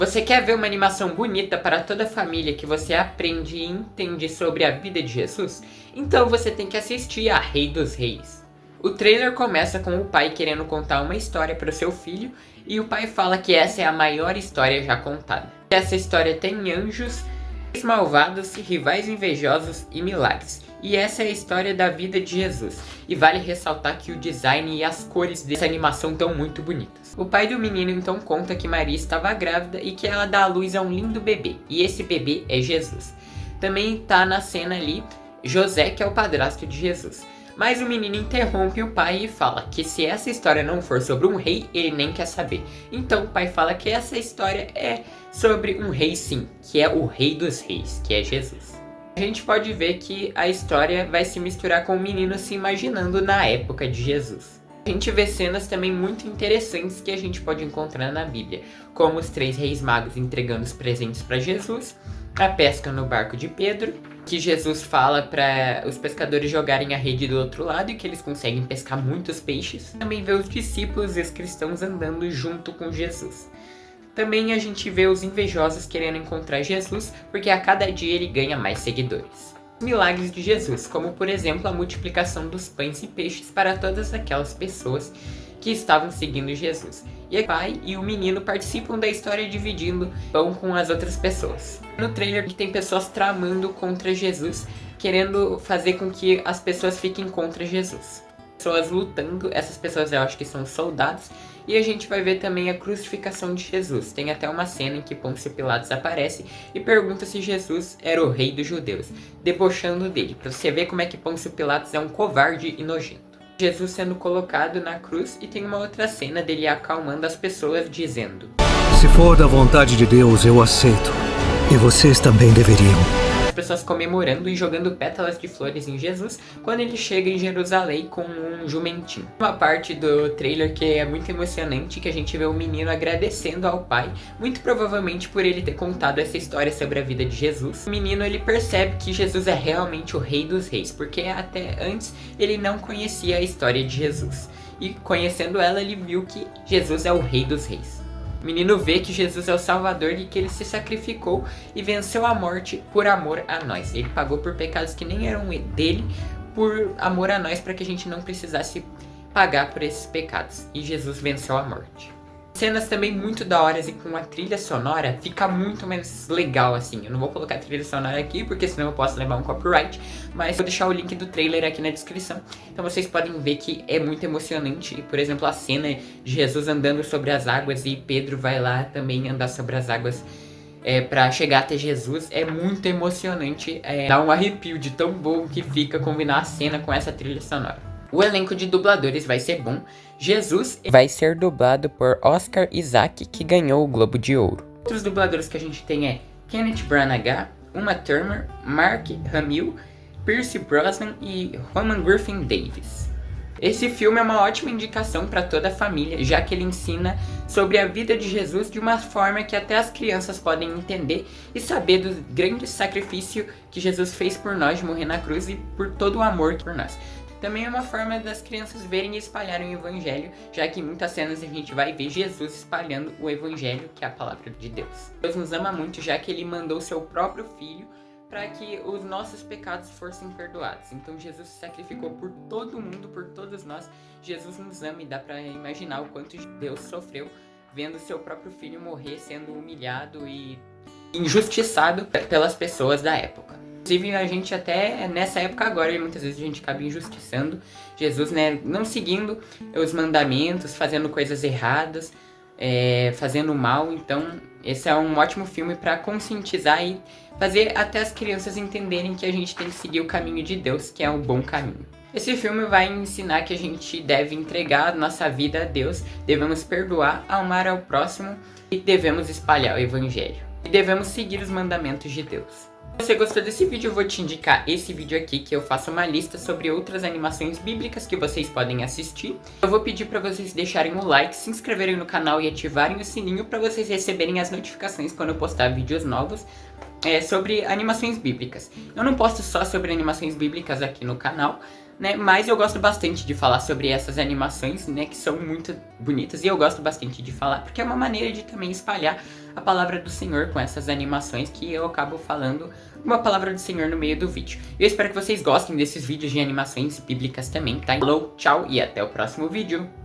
Você quer ver uma animação bonita para toda a família que você aprende e entende sobre a vida de Jesus? Então você tem que assistir a Rei dos Reis. O trailer começa com o pai querendo contar uma história para o seu filho e o pai fala que essa é a maior história já contada. Essa história tem anjos, malvados, rivais invejosos e milagres. E essa é a história da vida de Jesus. E vale ressaltar que o design e as cores dessa animação estão muito bonitas. O pai do menino então conta que Maria estava grávida e que ela dá à luz a um lindo bebê. E esse bebê é Jesus. Também tá na cena ali José, que é o padrasto de Jesus. Mas o menino interrompe o pai e fala que se essa história não for sobre um rei, ele nem quer saber. Então o pai fala que essa história é sobre um rei sim, que é o Rei dos Reis, que é Jesus. A gente pode ver que a história vai se misturar com o menino se imaginando na época de Jesus. A gente vê cenas também muito interessantes que a gente pode encontrar na Bíblia, como os 3 reis magos entregando os presentes para Jesus, a pesca no barco de Pedro, que Jesus fala para os pescadores jogarem a rede do outro lado e que eles conseguem pescar muitos peixes. Também vê os discípulos e os cristãos andando junto com Jesus. Também a gente vê os invejosos querendo encontrar Jesus, porque a cada dia ele ganha mais seguidores. Milagres de Jesus, como por exemplo a multiplicação dos pães e peixes para todas aquelas pessoas que estavam seguindo Jesus. E o pai e o menino participam da história dividindo pão com as outras pessoas. No trailer tem pessoas tramando contra Jesus, querendo fazer com que as pessoas fiquem contra Jesus. Pessoas lutando, essas pessoas eu acho que são soldados, e a gente vai ver também a crucificação de Jesus. Tem até uma cena em que Pôncio Pilatos aparece e pergunta se Jesus era o rei dos judeus, debochando dele, pra você ver como é que Pôncio Pilatos é um covarde e nojento. Jesus sendo colocado na cruz e tem uma outra cena dele acalmando as pessoas dizendo: "Se for da vontade de Deus, eu aceito. E vocês também deveriam." As pessoas comemorando e jogando pétalas de flores em Jesus quando ele chega em Jerusalém com um jumentinho. Uma parte do trailer que é muito emocionante, que a gente vê o menino agradecendo ao pai, muito provavelmente por ele ter contado essa história sobre a vida de Jesus. O menino ele percebe que Jesus é realmente o Rei dos Reis, porque até antes ele não conhecia a história de Jesus. E conhecendo ela, ele viu que Jesus é o Rei dos Reis. O menino vê que Jesus é o Salvador e que ele se sacrificou e venceu a morte por amor a nós. Ele pagou por pecados que nem eram dele, por amor a nós, para que a gente não precisasse pagar por esses pecados. E Jesus venceu a morte. Cenas também muito da hora e com a trilha sonora fica muito mais legal assim. Eu não vou colocar a trilha sonora aqui porque senão eu posso levar um copyright, mas vou deixar o link do trailer aqui na descrição. Então vocês podem ver que é muito emocionante. Por exemplo, a cena de Jesus andando sobre as águas e Pedro vai lá também andar sobre as águas para chegar até Jesus. É muito emocionante, dá um arrepio de tão bom que fica combinar a cena com essa trilha sonora. O elenco de dubladores vai ser bom. Jesus vai ser dublado por Oscar Isaac, que ganhou o Globo de Ouro. Outros dubladores que a gente tem é Kenneth Branagh, Uma Thurman, Mark Hamill, Pierce Brosnan e Roman Griffin Davis. Esse filme é uma ótima indicação para toda a família, já que ele ensina sobre a vida de Jesus de uma forma que até as crianças podem entender e saber do grande sacrifício que Jesus fez por nós de morrer na cruz e por todo o amor por nós. Também é uma forma das crianças verem e espalharem o evangelho, já que em muitas cenas a gente vai ver Jesus espalhando o evangelho, que é a palavra de Deus. Deus nos ama muito, já que ele mandou seu próprio filho para que os nossos pecados fossem perdoados. Então Jesus se sacrificou por todo mundo, por todos nós. Jesus nos ama e dá para imaginar o quanto Deus sofreu vendo seu próprio filho morrer, sendo humilhado e injustiçado pelas pessoas da época. Inclusive a gente até nessa época agora, muitas vezes a gente acaba injustiçando Jesus, né? Não seguindo os mandamentos, fazendo coisas erradas, fazendo mal. Então esse é um ótimo filme para conscientizar e fazer até as crianças entenderem que a gente tem que seguir o caminho de Deus, que é um bom caminho. Esse filme vai ensinar que a gente deve entregar a nossa vida a Deus, devemos perdoar, amar ao próximo e devemos espalhar o evangelho. E devemos seguir os mandamentos de Deus. Se você gostou desse vídeo, eu vou te indicar esse vídeo aqui, que eu faço uma lista sobre outras animações bíblicas que vocês podem assistir. Eu vou pedir para vocês deixarem um like, se inscreverem no canal e ativarem o sininho para vocês receberem as notificações quando eu postar vídeos novos sobre animações bíblicas. Eu não posto só sobre animações bíblicas aqui no canal, né? Mas eu gosto bastante de falar sobre essas animações, né? Que são muito bonitas e eu gosto bastante de falar porque é uma maneira de também espalhar a palavra do Senhor com essas animações que eu acabo falando uma palavra do Senhor no meio do vídeo. Eu espero que vocês gostem desses vídeos de animações bíblicas também, tá? Falou, tchau e até o próximo vídeo!